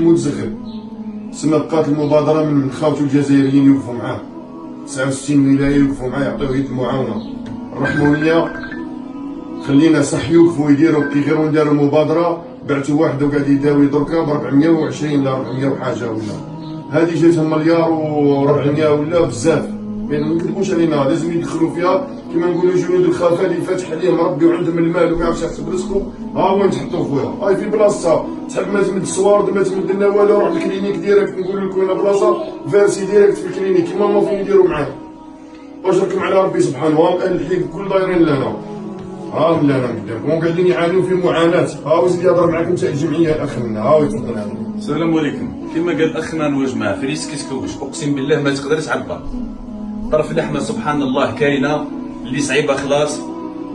محمود زغل سما بقات المبادره من خاوته الجزائريين يوقفوا معاه 69 ولايه يوقفوا معاه يعطيوه يد المعاونه. الرحمونيه خلينا صح يوقفوا يديروا كي غيروا نديروا مبادره بعتوا واحد وقاعد يداوي دركا ب 420 لا 400 وحاجه ولا هذه جاتهم مليار و400 ولا بزاف. ما نكذبوش علينا لازم يدخلوا فيها كما نقولوا جنود الخلفاء اللي فاتح عليهم ربي وعندهم المال وما يعرفش يحسب رزقه ها هو نتحطوا خويا هاي في بلاصتها. تحب ما تمد الصوارد ما تمد لنا والو روح للكلينيك ديريكت نقول لكم هنا بلاصه فارسي ديريكت في الكلينيك كيما ما فين يديروا معاه. واش راكم على ربي سبحانه وتعالى اهل الحي كل دايرين لنا ها لنا قدامكم وقاعدين يعانيوا في معاناه. ها وزيد يهضر معاكم تاع الجمعيه الاخ منا ها يتفضل هذا. السلام عليكم. كما قال اخنا نواج معاه فريس كيسكوش اقسم بالله ما تقدر تعبر. طرف اللحمه سبحان الله كاينه اللي صعيبه خلاص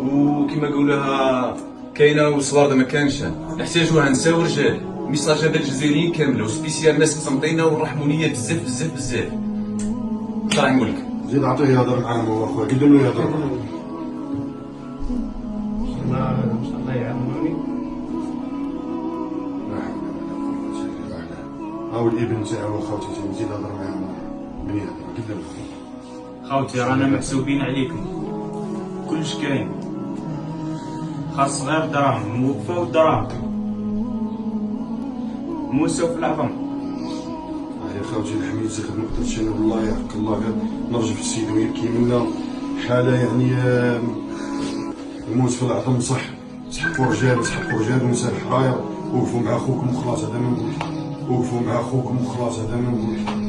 وكما نقولها كاينه والصوارد ما كانش نحتاجوها نساو رجال ميساج هذا الجزائريين كامله وسبيسيال ناس تصمتينا والرحمونيه بزاف بزاف بزاف. الله يعاون لك. زيد عطيه يهضر معاهم هو اخويا قدم له يهضر معاهم. الله يعاونوني. هاو الابن تاعو وخوتي نزيد نهضر معاهم من يهضر قدم له. خوتي رانا محسوبين عليكم كلش كاين خاص غير دراهم موقفه والدراهم موسى في العظم. يا خوتي الحميد زغل ما قدرتش انا والله يحق الله غير نرجف السيد ويبكي منا حاله يعني الموت في العظم صح. سحقوا رجال ونساء الحراير وقفوا مع اخوكم وخلاص هذا ما نقول. وقفوا مع اخوكم وخلاص هذا ما نقول.